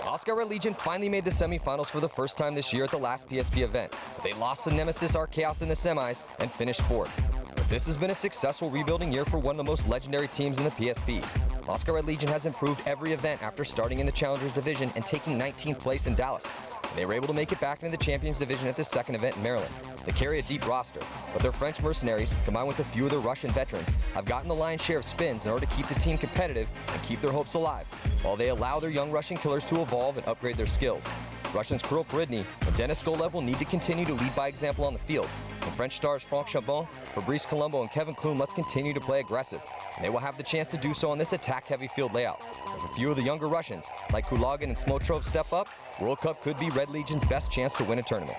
Moscow Red Legion finally made the semifinals for the first time this year at the last PSP event, but they lost to Nemesis Art Chaos in the semis and finished fourth. But this has been a successful rebuilding year for one of the most legendary teams in the PSP. Moscow Red Legion has improved every event after starting in the Challengers Division and taking 19th place in Dallas. And they were able to make it back into the Champions Division at the second event in Maryland. They carry a deep roster, but their French mercenaries, combined with a few of their Russian veterans, have gotten the lion's share of spins in order to keep the team competitive and keep their hopes alive, while they allow their young Russian killers to evolve and upgrade their skills. Russians Kirill Peridny and Denis Golev will need to continue to lead by example on the field. And French stars Franck Chabon, Fabrice Colombo, and Kevin Klum must continue to play aggressive. And they will have the chance to do so on this attack-heavy field layout. If a few of the younger Russians, like Kulagin and Smotrov, step up, World Cup could be Red Legion's best chance to win a tournament.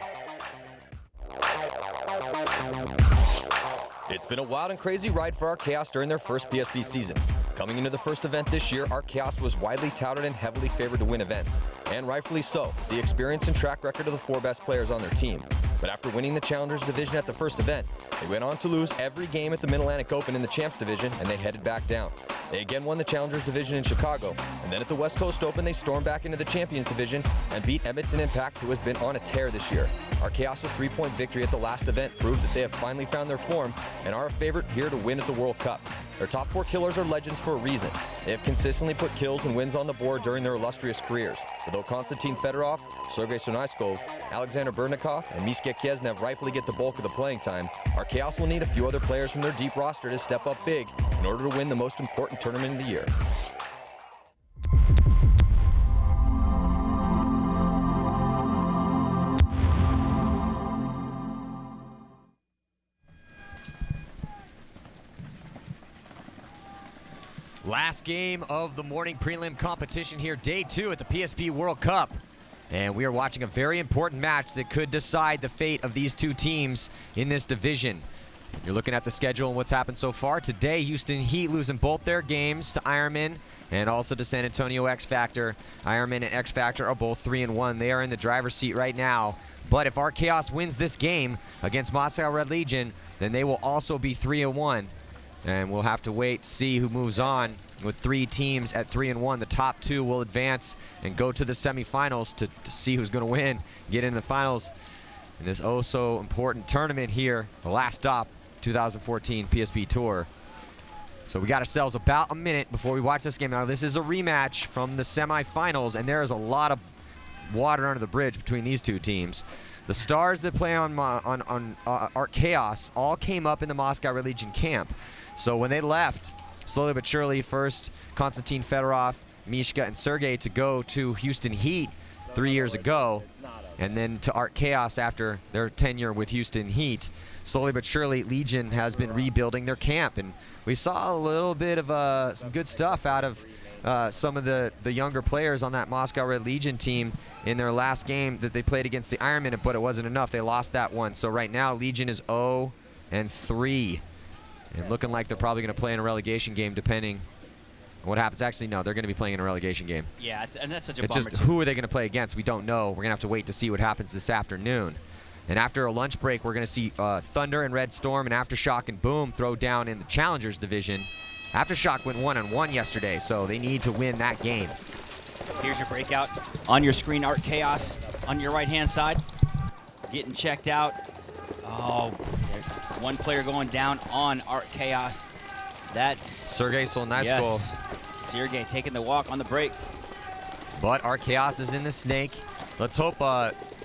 It's been a wild and crazy ride for Art Chaos during their first PSP season. Coming into the first event this year, Art Chaos was widely touted and heavily favored to win events, and rightfully so, the experience and track record of the four best players on their team. But after winning the Challengers Division at the first event, they went on to lose every game at the Mid-Atlantic Open in the Champs Division, and they headed back down. They again won the Challengers Division in Chicago, and then at the West Coast Open, they stormed back into the Champions Division and beat Edmonton Impact, who has been on a tear this year. Art Chaos' three-point victory at the last event proved that they have finally found their form and are a favorite here to win at the World Cup. Their top four killers are legends for a reason. They have consistently put kills and wins on the board during their illustrious careers. Although Konstantin Fedorov, Sergei Sonaiskov, Alexander Berdnikov, and Miska Kiesnev rightfully get the bulk of the playing time, Art Chaos will need a few other players from their deep roster to step up big in order to win the most important tournament of the year. Last game of the morning prelim competition here, day 2 at the PSP World Cup. And we are watching a very important match that could decide the fate of these two teams in this division. You're looking at the schedule and what's happened so far. Today, Houston Heat losing both their games to Ironman and also to San Antonio X Factor. Ironman and X Factor are both 3-1. They are in the driver's seat right now. But if Art Chaos wins this game against Moscow Red Legion, then they will also be 3-1. And we'll have to wait to see who moves on. With 3 teams at 3-1, the top 2 will advance and go to the semifinals to see who's going to win, get into the finals in this oh-so important tournament here, the last stop, 2014 PSP Tour. So we got ourselves about a minute before we watch this game. Now, this is a rematch from the semifinals, and there is a lot of water under the bridge between these two teams. The stars that play on Art Chaos all came up in the Moscow Red Legion camp. So when they left, slowly but surely, first Konstantin Fedorov, Mishka, and Sergei to go to Houston Heat 3 years ago, and then to Art Chaos after their tenure with Houston Heat. Slowly but surely, Legion has been rebuilding their camp, and we saw a little bit of some good stuff out of some of the younger players on that Moscow Red Legion team in their last game that they played against the Ironman, but it wasn't enough. They lost that one. So right now, Legion is 0-3. And looking like they're probably going to play in a relegation game depending on what happens. Actually, no, they're going to be playing in a relegation game. Yeah, and that's such a it's bummer. Just who are they going to play against? We don't know. We're going to have to wait to see what happens this afternoon. And after a lunch break, we're going to see Thunder and Red Storm and Aftershock and Boom throw down in the Challengers Division. Aftershock went 1-1 yesterday, so they need to win that game. Here's your breakout. On your screen, Art Chaos on your right-hand side. Getting checked out. Oh, one player going down on Art Chaos. That's Sergei Solnaiskov. Yes. Sergei taking the walk on the break. But Art Chaos is in the snake. Let's hope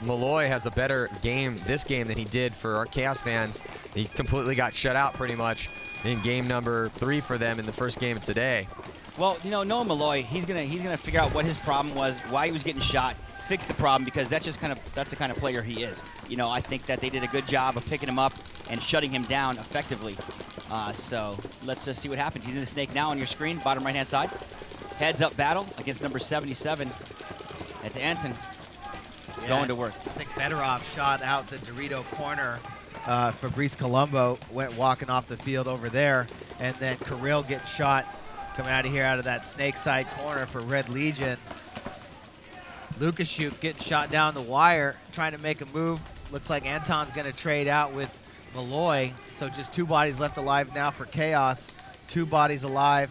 Malloy has a better game this game than he did for Art Chaos fans. He completely got shut out pretty much in game number 3 for them in the first game of today. Well, you know, Noah Malloy, he's gonna figure out what his problem was, why he was getting shot, fix the problem, because that's the kind of player he is. You know, I think that they did a good job of picking him up and shutting him down effectively. So let's just see what happens. He's in the snake now on your screen, bottom right-hand side. Heads up battle against number 77. It's Anton going to work. I think Fedorov shot out the Dorito corner. Fabrice Colombo went walking off the field over there, and then Kirill gets shot coming out of here out of that snake side corner for Red Legion. Lukashuk getting shot down the wire, trying to make a move. Looks like Anton's going to trade out with Malloy. So just 2 bodies left alive now for Chaos. 2 bodies alive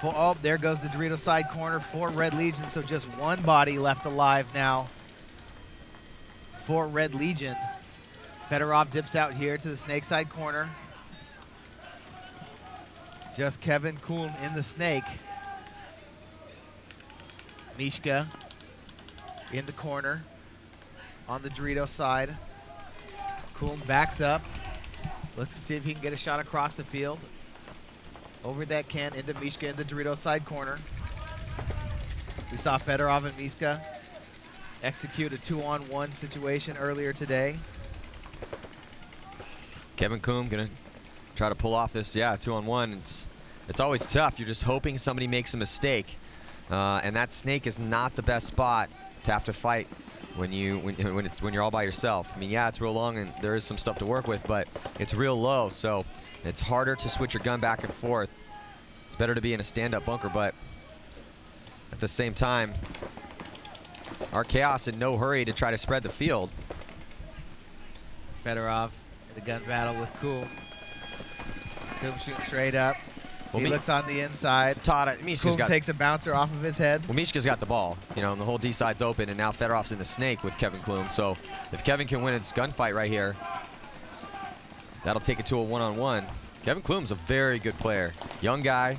Oh, there goes the Dorito side corner for Red Legion, so just one body left alive now for Red Legion. Fedorov dips out here to the snake side corner. Just Kevin Kuhn in the snake. Mishka in the corner on the Dorito side. Kuhn backs up, looks to see if he can get a shot across the field. Over that can into Mishka in the Dorito side corner. We saw Fedorov and Mishka execute a 2-on-1 situation earlier today. Kevin Kuhn gonna try to pull off this, 2-on-1. It's always tough. You're just hoping somebody makes a mistake, and that snake is not the best spot to have to fight when you're all by yourself. I mean, yeah, it's real long and there is some stuff to work with, but it's real low, so it's harder to switch your gun back and forth. It's better to be in a stand-up bunker, but at the same time, our Chaos in no hurry to try to spread the field. Fedorov in the gun battle with Kuhn. Kuhn shooting straight up. He looks on the inside. Kuhn takes a bouncer off of his head. Well, Mishka's got the ball, and the whole D side's open, and now Fedorov's in the snake with Kevin Kuhn. So if Kevin can win his gunfight right here, that'll take it to a 1-on-1. Kevin Klum's a very good player. Young guy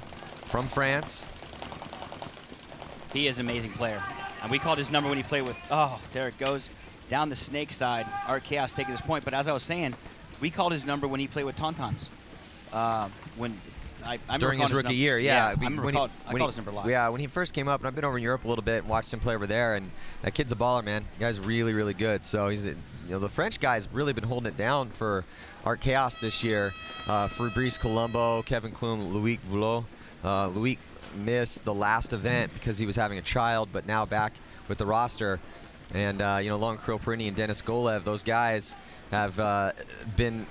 from France. He is an amazing player. And we called his number when he played with, there it goes, down the snake side. Art Chaos taking this point. But as I was saying, we called his number when he played with Tauntauns. During his rookie year, I called his number live. Yeah, when he first came up, and I've been over in Europe a little bit and watched him play over there, and that kid's a baller, man. The guy's really, really good. So he's, the French guy's really been holding it down for Art Chaos this year. Fabrice Colombo, Kevin Klum, Loic Voulot. Loic missed the last event because he was having a child, but now back with the roster. And Long Kroprini and Dennis Golev, those guys have been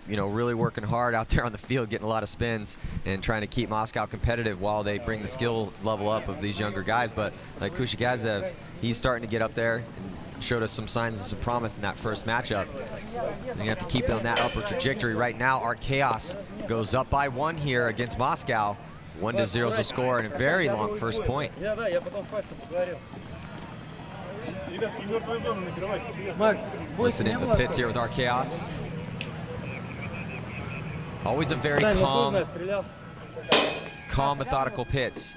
really working hard out there on the field, getting a lot of spins and trying to keep Moscow competitive while they bring the skill level up of these younger guys. But like Kushikazev, he's starting to get up there and showed us some signs of some promise in that first matchup. And you have to keep on that upward trajectory. Right now, Art Chaos goes up by 1 here against Moscow. 1-0 is the score, and a very long first point. Listening to the pits here with our Chaos. Always a very calm, methodical pits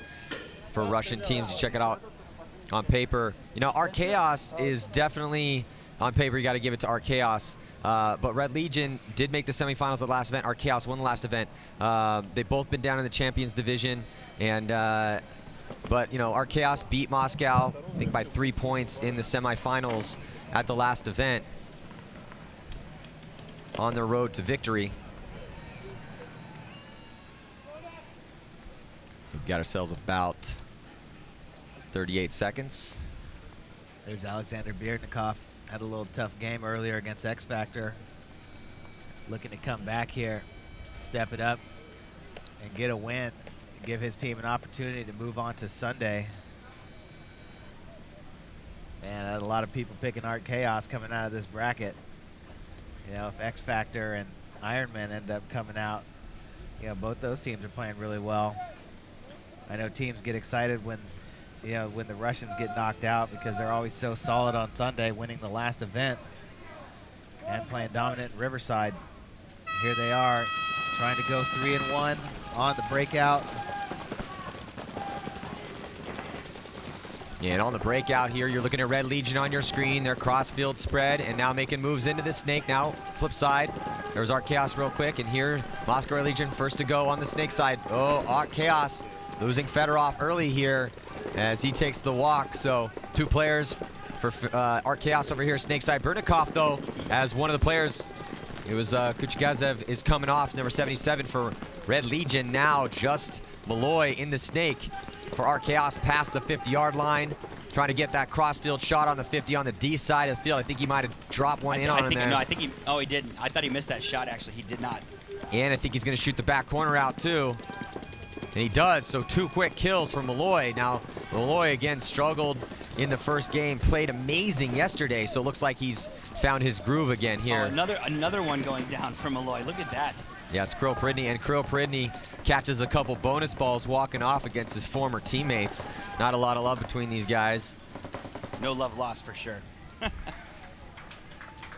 for Russian teams. You check it out on paper. Our Chaos is definitely, on paper, you got to give it to our Chaos. But Red Legion did make the semifinals of the last event. Our Chaos won the last event. They've both been down in the Champions Division, and but our Chaos beat Moscow, I think, by 3 points in the semifinals at the last event on their road to victory. So we've got ourselves about 38 seconds. There's Alexander Biernikov. Had a little tough game earlier against X Factor. Looking to come back here, step it up, and get a win. Give his team an opportunity to move on to Sunday. Man, I had a lot of people picking Art Chaos coming out of this bracket. If X Factor and Ironman end up coming out, both those teams are playing really well. I know teams get excited when the Russians get knocked out because they're always so solid on Sunday, winning the last event and playing dominant in Riverside. Here they are, trying to go 3-1 on the breakout. And on the breakout here, you're looking at Red Legion on your screen. Their cross-field spread, and now making moves into the snake. Now, flip side. There's Art Chaos real quick, and here, Moscow Red Legion first to go on the snake side. Oh, Art Chaos losing Fedorov early here as he takes the walk. So 2 players for Art Chaos over here, snake side. Bernikov, though, as one of the players, it was Kuchikazev is coming off, number 77 for Red Legion. Now just Malloy in the snake for Art Chaos past the 50-yard line, trying to get that crossfield shot on the 50 on the D side of the field. I think he might have dropped one in on him there. No, I think he didn't. I thought he missed that shot, actually. He did not. And I think he's going to shoot the back corner out, too. And he does, so 2 quick kills for Malloy. Now, Malloy, again, struggled in the first game, played amazing yesterday, so it looks like he's found his groove again here. Oh, another one going down for Malloy. Look at that. Yeah, it's Krill Pridney, and Krill Pridney catches a couple bonus balls walking off against his former teammates. Not a lot of love between these guys. No love lost for sure. But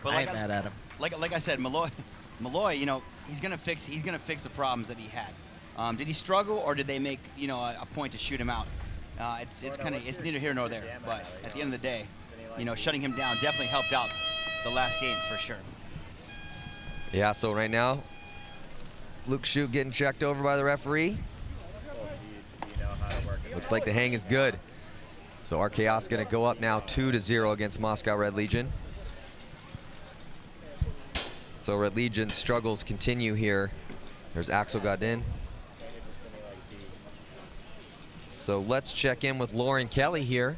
I ain't mad at him. Like I said, Malloy, you know, he's gonna fix the problems that he had. Did he struggle, or did they make, you know, a point to shoot him out? It's neither here nor there. But at the end of the day, you know, shutting him down definitely helped out the last game for sure. Yeah, so right now, Luke Shute getting checked over by the referee. Looks like the hang is good. So RKO's gonna go up now 2-0 against Moscow Red Legion. So Red Legion's struggles continue here. There's Axel Godin. So let's check in with Lauren Kelly here.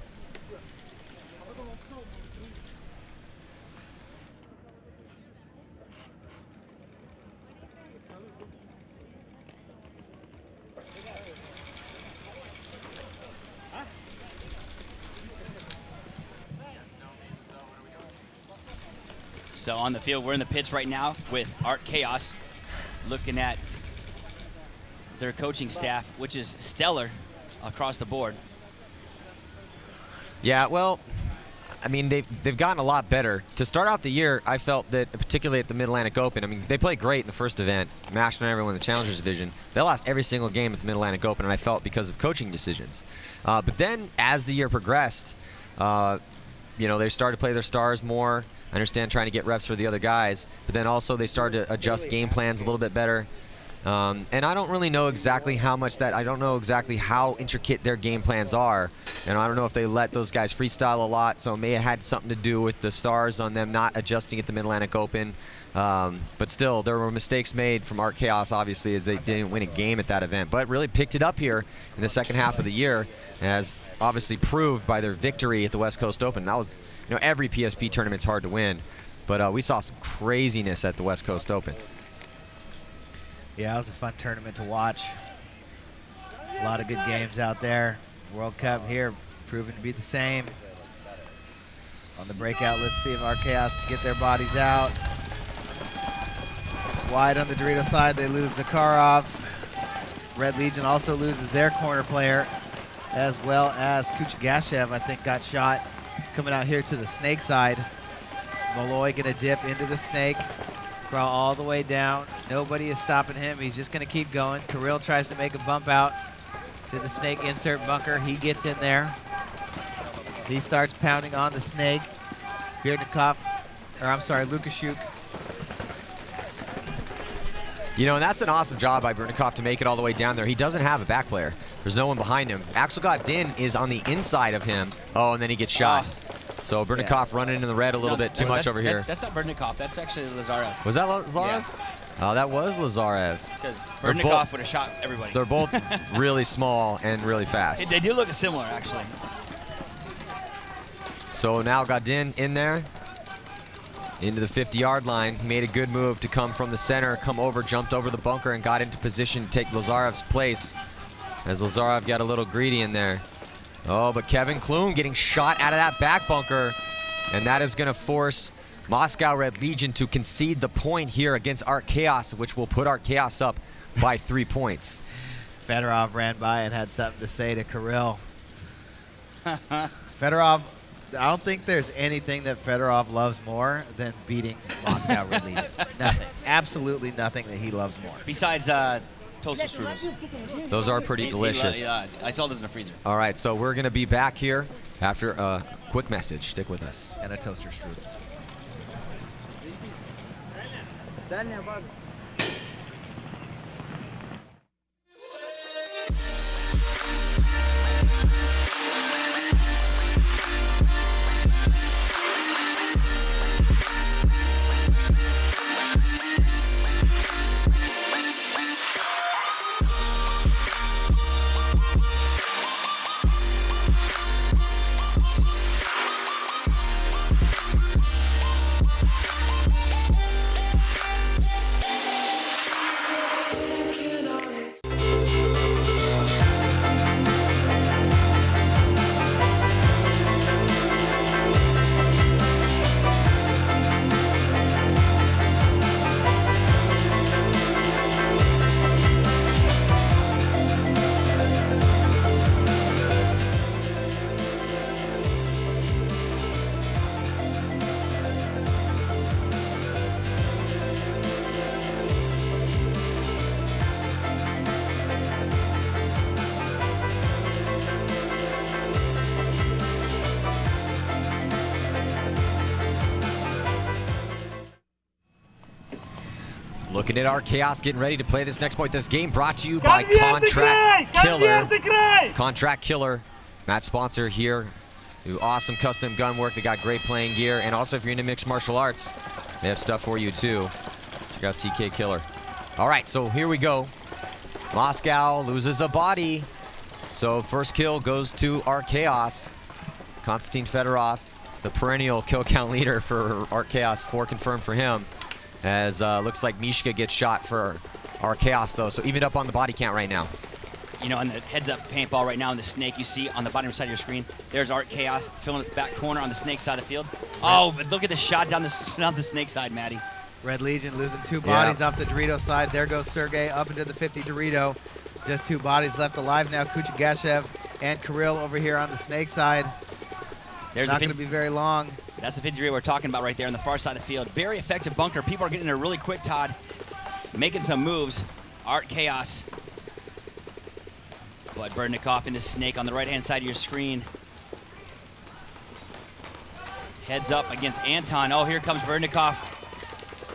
So on the field, we're in the pits right now with Art Chaos, looking at their coaching staff, which is stellar across the board. Yeah, well, I mean, they've gotten a lot better. To start out the year, I felt that, particularly at the Mid-Atlantic Open, I mean, they played great in the first event, mashed on everyone in the Challengers Division. They lost every single game at the Mid-Atlantic Open, and I felt because of coaching decisions. But then, as the year progressed, you know, they started to play their stars more. I understand trying to get reps for the other guys, but then also they started to adjust game plans a little bit better. And I don't really know exactly how much that, I don't know exactly how intricate their game plans are. And I don't know if they let those guys freestyle a lot, so it may have had something to do with the stars on them not adjusting at the Mid-Atlantic Open. But still, there were mistakes made from Art Chaos, obviously, as they didn't win a game at that event. But really picked it up here in the second half of the year, as obviously proved by their victory at the West Coast Open. That was, you know, every PSP tournament's hard to win. But we saw some craziness at the West Coast Open. Yeah, it was a fun tournament to watch. A lot of good games out there. World Cup here proving to be the same. On the breakout, let's see if our Chaos can get their bodies out. Wide on the Dorito side, they lose Zakharov. Red Legion also loses their corner player, as well as Kuchagashev, I think, got shot. Coming out here to the snake side. Malloy gonna dip into the snake, crawl all the way down. Nobody is stopping him. He's just gonna keep going. Kirill tries to make a bump out to the snake insert bunker. He gets in there. He starts pounding on the snake. Lukashuk. You know, and that's an awesome job by Bernikov to make it all the way down there. He doesn't have a back player. There's no one behind him. Axel Godin is on the inside of him. Oh, and then he gets shot. So Bernikov running into the red a little bit too much over here. That's not Bernikov. That's actually Lazarev. Was that Lazarev? Yeah. Oh, that was Lazarev. Because Bernikov would have shot everybody. They're both really small and really fast. They do look similar, actually. So now Godin in there, into the 50-yard line. He made a good move to come from the center, come over, jumped over the bunker, and got into position to take Lazarev's place, as Lazarev got a little greedy in there. Oh, but Kevin Klum getting shot out of that back bunker, and that is going to force Moscow Red Legion to concede the point here against Art Chaos, which will put Art Chaos up by 3 points. Fedorov ran by and had something to say to Kirill. Fedorov, I don't think there's anything that Fedorov loves more than beating Moscow Red Legion. Nothing. Absolutely nothing that he loves more. Besides toaster strudels. Those are pretty delicious. I saw those in the freezer. All right, so we're going to be back here after a quick message. Stick with us. And a toaster strudel. Looking at our Chaos getting ready to play this next point. This game brought to you by Contract Killer. Contract Killer, match sponsor here. Do awesome custom gun work. They got great playing gear. And also if you're into mixed martial arts, they have stuff for you too. Check out CK Killer. All right, so here we go. Moscow loses a body. So first kill goes to our Chaos. Konstantin Fedorov, the perennial kill count leader for our Chaos. 4 confirmed for him. As looks like Mishka gets shot for our Chaos though, so even up on the body count right now. You know, on the heads-up paintball right now in the snake, you see on the bottom side of your screen, there's Art Chaos filling the back corner on the snake side of the field. Oh, but look at the shot down the snake side, Maddie. Red Legion losing 2 bodies off the Dorito side. There goes Sergey up into the 50 Dorito. Just 2 bodies left alive now. Kuchagashev and Kirill over here on the snake side. There's not going to be very long. That's the 50 we're talking about right there on the far side of the field. Very effective bunker. People are getting there really quick, Todd. Making some moves. Art Chaos. But Berdnikov in the snake on the right-hand side of your screen. Heads up against Anton. Oh, here comes Berdnikov.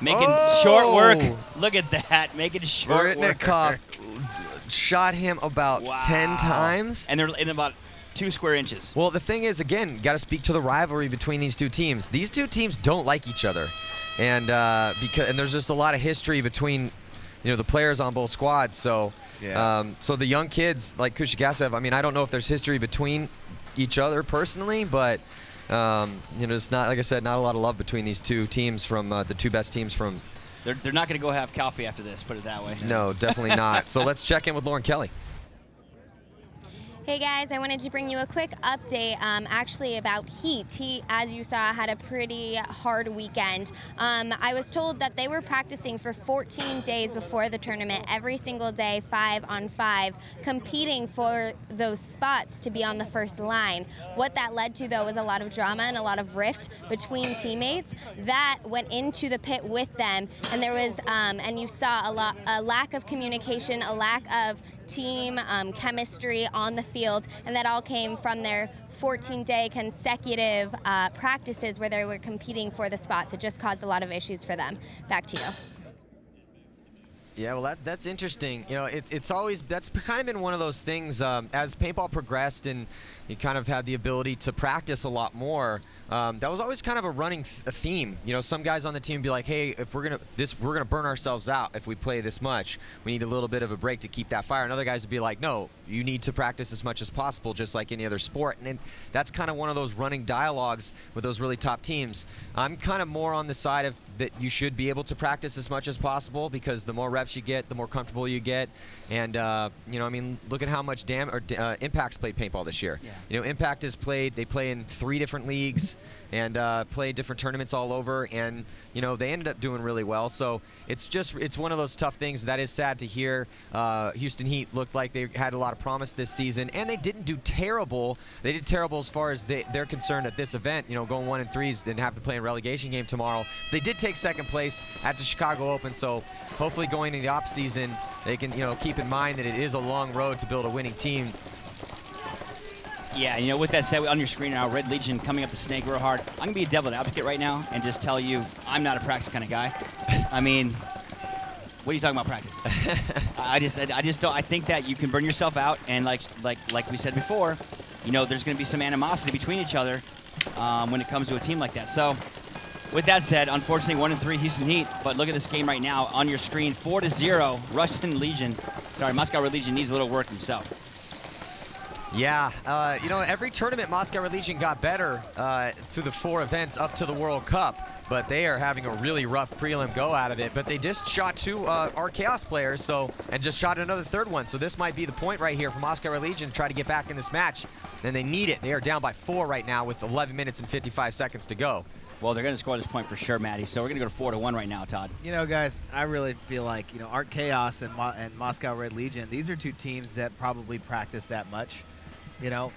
Making short work. Look at that. Making short work. Berdnikov shot him about 10 times. And they're in about 2 square inches. Well, the thing is, again, got to speak to the rivalry between these 2 teams. These 2 teams don't like each other, and there's just a lot of history between, the players on both squads. So, so the young kids like Kuchagashev, I mean, I don't know if there's history between each other personally, but it's not, like I said, not a lot of love between these 2 teams from the 2 best teams from. They're not going to go have coffee after this. Put it that way. No, definitely not. So let's check in with Lauren Kelly. Hey guys, I wanted to bring you a quick update actually about Heat. Heat, as you saw, had a pretty hard weekend. I was told that they were practicing for 14 days before the tournament, every single day, 5-on-5, competing for those spots to be on the first line. What that led to, though, was a lot of drama and a lot of rift between teammates. That went into the pit with them, and there was, and you saw a lack of communication, a lack of team chemistry on the field, and that all came from their 14-day consecutive practices where they were competing for the spots. It just caused a lot of issues for them. Back to you. Yeah, well, that's interesting. It's always, that's kind of been one of those things as paintball progressed and you kind of had the ability to practice a lot more. That was always kind of a running theme. Some guys on the team be like, hey, if we're gonna burn ourselves out if we play this much. We need a little bit of a break to keep that fire. And other guys would be like, no, you need to practice as much as possible, just like any other sport. And that's kind of one of those running dialogues with those really top teams. I'm kind of more on the side of that you should be able to practice as much as possible, because the more reps you get, the more comfortable you get. And I mean, look at how much Impact's played paintball this year. Yeah. Impact has played. They play in 3 different leagues and play different tournaments all over, and they ended up doing really well. So it's one of those tough things. That is sad to hear. Houston Heat looked like they had a lot of promise this season, and they didn't do terrible. They did terrible as far as they're concerned at this event. Going 1-3s and have to play a relegation game tomorrow. They did take 2nd place at the Chicago Open, so hopefully going into the off season they can keep in mind that it is a long road to build a winning team. Yeah, with that said, on your screen now, Red Legion coming up the snake real hard. I'm going to be a devil's advocate right now and just tell you I'm not a practice kind of guy. I mean, what are you talking about practice? I just don't. I think that you can burn yourself out, and like we said before, there's going to be some animosity between each other when it comes to a team like that. So, with that said, unfortunately, 1-3 Houston Heat. But look at this game right now on your screen, 4-0 Russian Legion. Sorry, Moscow Red Legion needs a little work himself. Yeah, every tournament Moscow Red Legion got better through the 4 events up to the World Cup, but they are having a really rough prelim go out of it. But they just shot 2 our Chaos players, and just shot another 3rd one. So this might be the point right here for Moscow Red Legion to try to get back in this match. And they need it. They are down by 4 right now with 11 minutes and 55 seconds to go. Well, they're going to score this point for sure, Maddie. So we're going to go to 4-1 right now, Todd. Guys, I really feel like, Art Chaos and Moscow Red Legion, these are 2 teams that probably practice that much.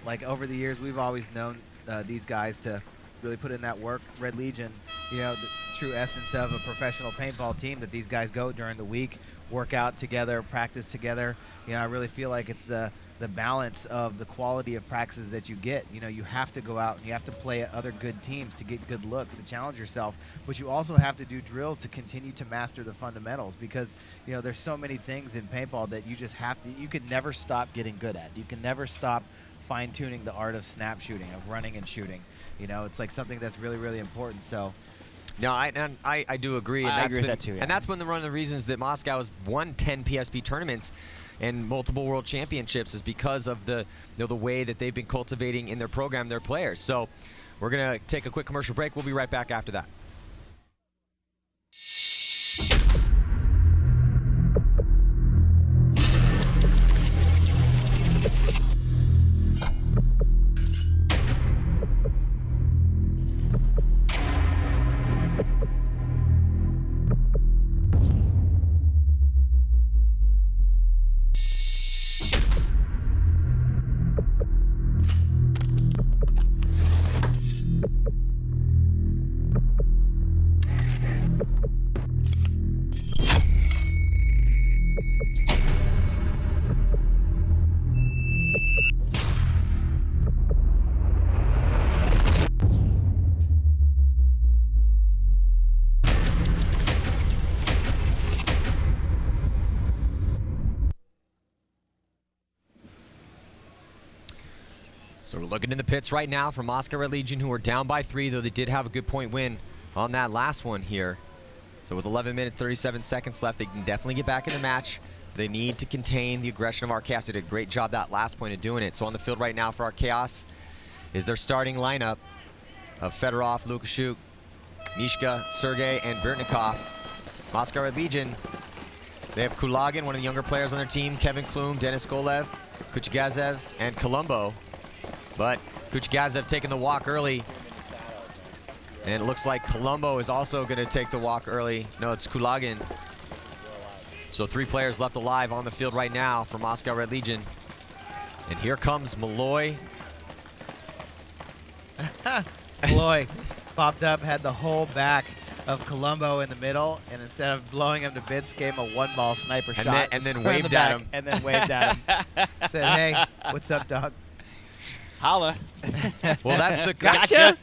Like over the years, we've always known these guys to really put in that work. Red Legion, the true essence of a professional paintball team, that these guys go during the week, work out together, practice together. I really feel like it's the the balance of the quality of practices that you get. You know, you have to go out and you have to play at other good teams to get good looks, to challenge yourself, but you also have to do drills to continue to master the fundamentals, because, you know, there's so many things in paintball that you just have to, you can never stop getting good at. You can never stop fine-tuning the art of snap shooting, of running and shooting. You know, it's like something that's really, really important. So no, I do agree. And I that's agree with been, that too, yeah. And that's been one of the reasons that Moscow has won 10 PSP tournaments and multiple world championships, is because of the way that they've been cultivating in their program their players. So we're gonna take a quick commercial break. We'll be right back after that. So we're looking in the pits right now for Moscow Red Legion, who are down by 3, though they did have a good point win on that last one here. So with 11 minutes, 37 seconds left, they can definitely get back in the match. They need to contain the aggression of Archaeos. They did a great job that last point of doing it. So on the field right now for Archaeos is their starting lineup of Fedorov, Lukashuk, Mishka, Sergey, and Birtnikov. Moscow Red Legion, they have Kulagin, one of the younger players on their team, Kevin Klum, Denis Golev, Kuchagazev, and Colombo. But Kuchagazev taking the walk early. And it looks like Colombo is also going to take the walk early. No, it's Kulagin. So 3 players left alive on the field right now for Moscow Red Legion. And here comes Malloy. Malloy popped up, had the whole back of Colombo in the middle, and instead of blowing him to bits, gave him a 1-ball sniper shot. And then square in the waved at back, him. And then waved at him. Said, hey, what's up, dog? Holla. Well, that's the Gotcha.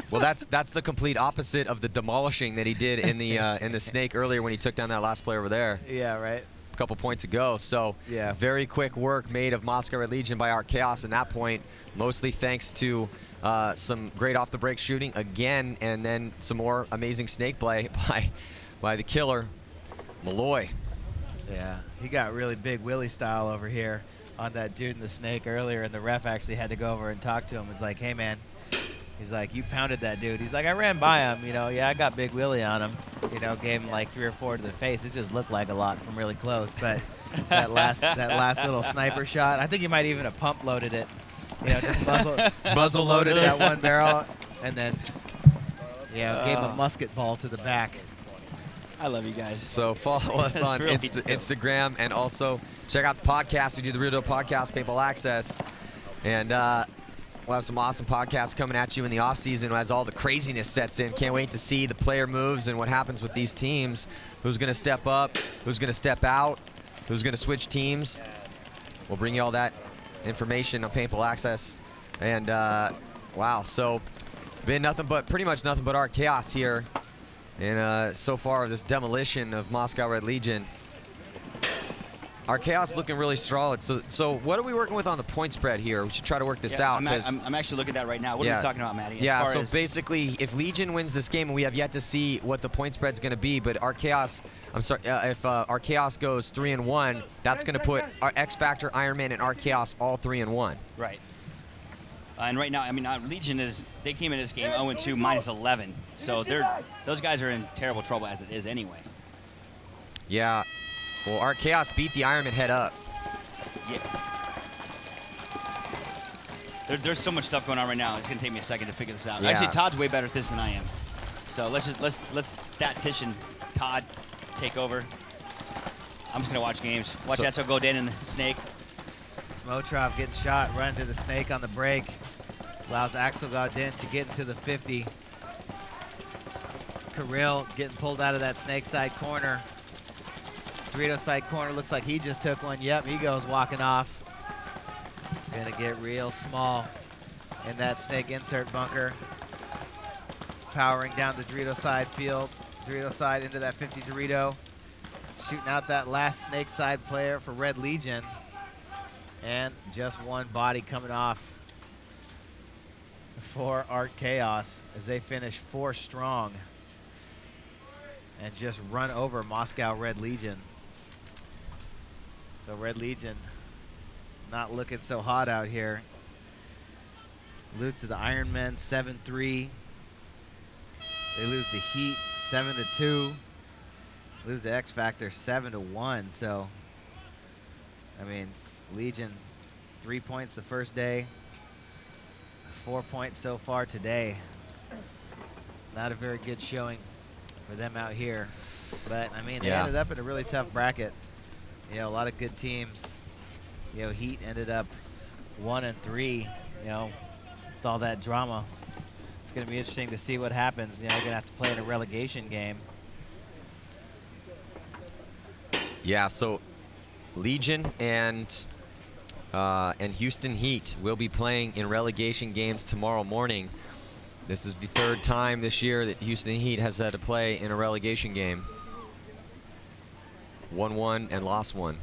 Well, that's the complete opposite of the demolishing that he did in the snake earlier when he took down that last player over there Yeah, right. a couple points ago. So Yeah. very quick work made of Moscow Red Legion by Archaeos in that point, mostly thanks to some great off the break shooting again, and then some more amazing snake play by the killer Malloy. Yeah, he got really big Willie style over here on that dude in the snake earlier, and the ref actually had to go over and talk to him. It's like, hey, man. He's like, you pounded that dude. He's like, I ran by him, you know. Yeah, I got big Willie on him. You know, gave him like 3 or 4 to the face. It just looked like a lot from really close. But that last little sniper shot, I think he might even have pump loaded it. You know, just muzzle loaded that one barrel, and then gave him a musket ball to the back. I love you guys. So follow us on Really Instagram, and also check out the podcast. We do the Real Deal Podcast, Paintball Access. And we'll have some awesome podcasts coming at you in the off season as all the craziness sets in. Can't wait to see the player moves and what happens with these teams. Who's going to step up, who's going to step out, who's going to switch teams. We'll bring you all that information on Paintball Access. And wow, so been pretty much nothing but Archaeos here. And so far, this demolition of Moscow Red Legion. Archaeos looking really solid. So what are we working with on the point spread here? We should try to work this out. I'm actually looking at that right now. What are we talking about, Maddie? Yeah, so basically, if Legion wins this game, and we have yet to see what the point spread's going to be, but Archaeos, if Archaeos goes 3-1, that's going to put our X Factor, Iron Man, and Archaeos all 3-1. Right. And right now, I mean, Legion they came into this game 0-2, -11. So those guys are in terrible trouble as it is anyway. Yeah. Well, Archaeos beat the Ironman head up. Yeah. There's so much stuff going on right now. It's gonna take me a second to figure this out. Yeah. Actually, Todd's way better at this than I am. So let's statistician Todd take over. I'm just gonna watch games. Watch Etzo go down in the snake. Smotrov getting shot, run to the snake on the break. Allows Axel Gaudin to get into the 50. Kirill getting pulled out of that snake side corner. Dorito side corner looks like he just took one. Yep, he goes walking off. Gonna get real small in that snake insert bunker. Powering down the Dorito side field. Dorito side into that 50 Dorito. Shooting out that last snake side player for Red Legion. And just one body coming off for Art Chaos as they finish 4 strong and just run over Moscow Red Legion. So Red Legion not looking so hot out here. Lose to the Ironmen 7-3. They lose to Heat 7-2. Lose to X Factor 7-1. So, I mean, Legion 3 points the first day, 4 points so far today. Not a very good showing for them out here. But, I mean, they ended up in a really tough bracket. You know, a lot of good teams. You know, Heat ended up 1-3, you know, with all that drama. It's going to be interesting to see what happens. You know, they're going to have to play in a relegation game. Yeah, so Legion and Houston Heat will be playing in relegation games tomorrow morning. This is the 3rd time this year that Houston Heat has had to play in a relegation game. Won 1 and lost 1.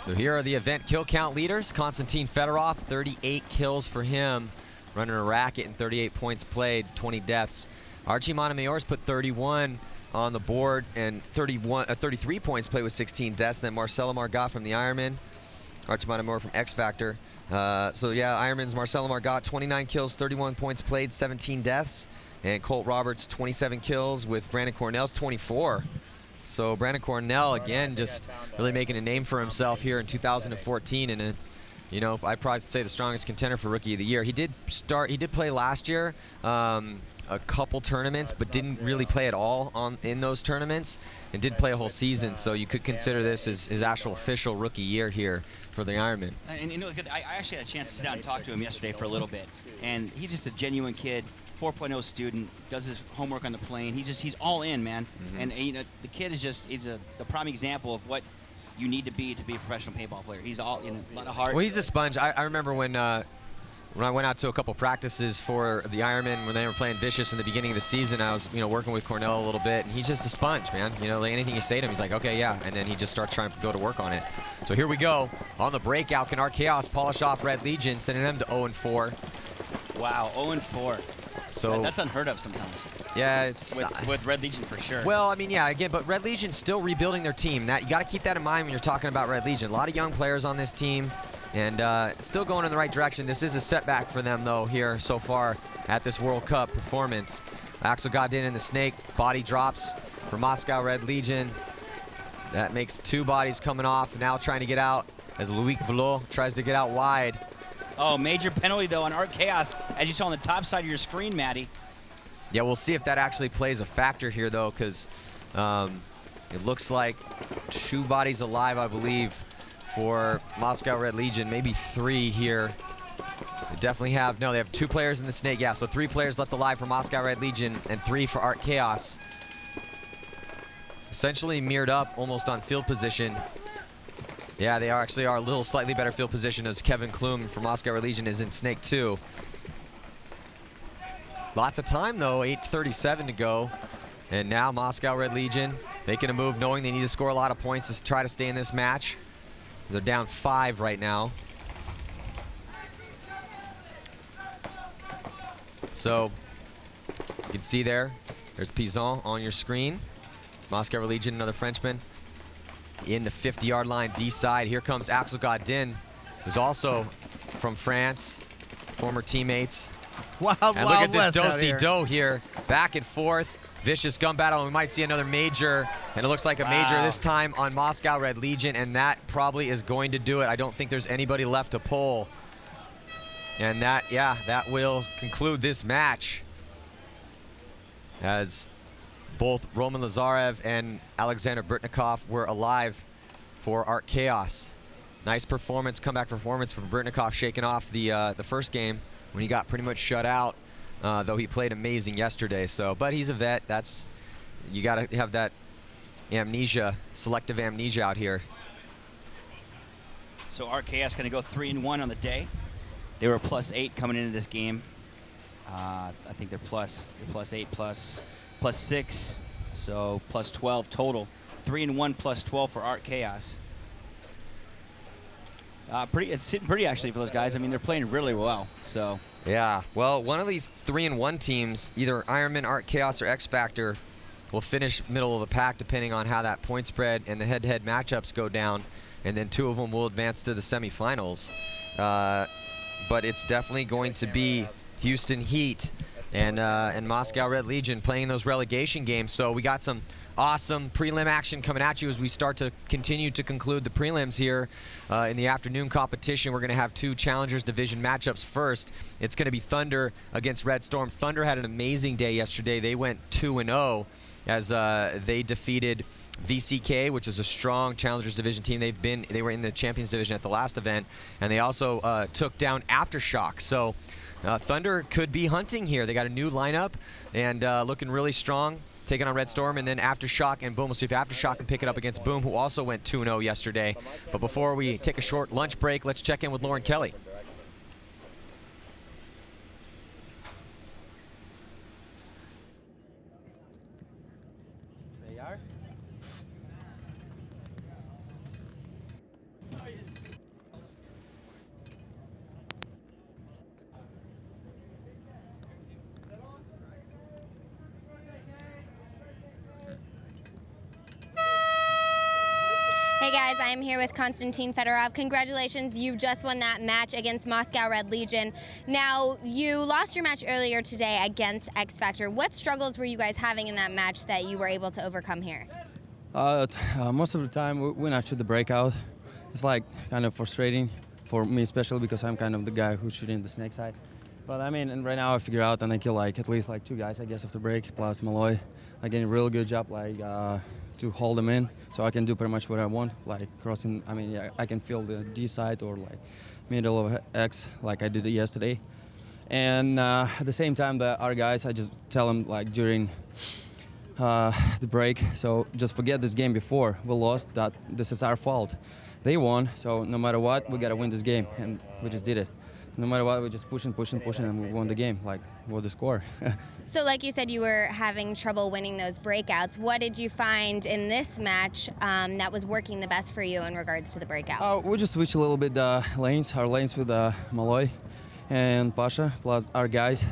So here are the event kill count leaders. Konstantin Fedorov, 38 kills for him, running a racket and 38 points played, 20 deaths. Archie Montemayor's put 31 on the board and 33 points played with 16 deaths. Then Marcelo Margot from the Ironman, Archie Montemayor from X Factor. So yeah, Ironman's Marcelo Margot, 29 kills, 31 points played, 17 deaths. And Colt Roberts, 27 kills with Brandon Cornell's 24. So Brandon Cornell, again, just really making a name for himself here in 2014. And, you know, I'd probably say the strongest contender for Rookie of the Year. He did play last year, a couple tournaments, but didn't really play at all in those tournaments, and did play a whole season. So you could consider this his actual official rookie year here for the Ironman. And you know, I actually had a chance to sit down and talk to him yesterday for a little bit, and he's just a genuine kid. 4.0 student, does his homework on the plane. He's all in, man. And you know, the kid is the prime example of what you need to be a professional paintball player. He's all in a lot of heart. Well, he's a sponge. I remember when I went out to a couple practices for the Ironman when they were playing Vicious in the beginning of the season. I was, you know, working with Cornell a little bit, and he's just a sponge, man. You know, like anything you say to him, he's like, okay, yeah, and then he just starts trying to go to work on it. So here we go on the breakout. Can Art Chaos polish off Red Legion, sending them to 0-4? Wow, 0-4. So that's unheard of sometimes. Yeah, it's with Red Legion for sure. Well, I mean, yeah, again, but Red Legion's still rebuilding their team. That you got to keep that in mind when you're talking about Red Legion. A lot of young players on this team, and still going in the right direction. This is a setback for them, though, here so far at this World Cup performance. Axel Godin in the snake, body drops for Moscow Red Legion. That makes 2 bodies coming off. Now trying to get out as Loic Velo tries to get out wide. Oh, major penalty, though, on Art Chaos, as you saw on the top side of your screen, Maddie. Yeah, we'll see if that actually plays a factor here, though, because it looks like 2 bodies alive, I believe, for Moscow Red Legion. Maybe 3 here. They definitely have, no, they have 2 players in the snake. Yeah, so 3 players left alive for Moscow Red Legion and 3 for Art Chaos. Essentially mirrored up almost on field position. Yeah, they actually are a little slightly better field position as Kevin Klum from Moscow Red Legion is in snake 2. Lots of time, though, 8:37 to go. And now Moscow Red Legion making a move, knowing they need to score a lot of points to try to stay in this match. They're down 5 right now. So you can see there's Pizon on your screen. Moscow Red Legion, another Frenchman. In the 50-yard line, D side. Here comes Axel Godin, who's also from France, former teammates. Wild And look at this West do-si-do here, back and forth. Vicious gun battle, and we might see another major, and it looks like a major this time on Moscow Red Legion, and that probably is going to do it. I don't think there's anybody left to pull. And that, yeah, that will conclude this match, as both Roman Lazarev and Alexander Britnikov were alive for Art Chaos. Nice performance, comeback performance from Britnikov, shaking off the first game when he got pretty much shut out, though he played amazing yesterday. So, but he's a vet. That's, you got to have that amnesia, selective amnesia out here. So RKS going to go 3-1 on the day. They were +8 coming into this game. I think they're +8 plus 6, so +12 total. 3-1 +12 for Art Chaos. It's sitting pretty actually for those guys. I mean, they're playing really well. So yeah, well, one of these 3-1 teams, either Ironman, Art Chaos, or X Factor, will finish middle of the pack depending on how that point spread and the head-to-head matchups go down, and then 2 of them will advance to the semifinals. But it's definitely going to be Houston Heat and Moscow Red Legion playing those relegation games. So we got some awesome prelim action coming at you as we start to continue to conclude the prelims here in the afternoon competition. We're going to have 2 Challengers Division matchups first. It's going to be Thunder against Red Storm. Thunder had an amazing day yesterday. They went 2-0 as they defeated VCK, which is a strong Challengers Division team. They were in the Champions Division at the last event, and they also took down Aftershock. So Thunder could be hunting here. They got a new lineup and looking really strong, taking on Red Storm, and then Aftershock and Boom. We'll see if Aftershock can pick it up against Boom, who also went 2-0 yesterday. But before we take a short lunch break, let's check in with Lauren Kelly. They are. Hey guys, I am here with Konstantin Fedorov. Congratulations, you just won that match against Moscow Red Legion. Now, you lost your match earlier today against X Factor. What struggles were you guys having in that match that you were able to overcome here? Most of the time, when I shoot the breakout, it's like kind of frustrating for me, especially because I'm kind of the guy who's shooting the snake side. But I mean, and right now I figure out and I kill like at least like 2 guys, I guess, off the break, plus Malloy. I get a real good job like to hold them in, so I can do pretty much what I want, like crossing. I mean, yeah, I can feel the D side or like middle of X, like I did it yesterday. And at the same time, our guys, I just tell them like during the break, so just forget this game before we lost. That this is our fault. They won, so no matter what, we gotta win this game, and we just did it. No matter what, we just pushing, and we won the game. Like, what the score? So like you said, you were having trouble winning those breakouts. What did you find in this match that was working the best for you in regards to the breakout? We just switched a little bit our lanes with Malloy and Pasha, plus our guys.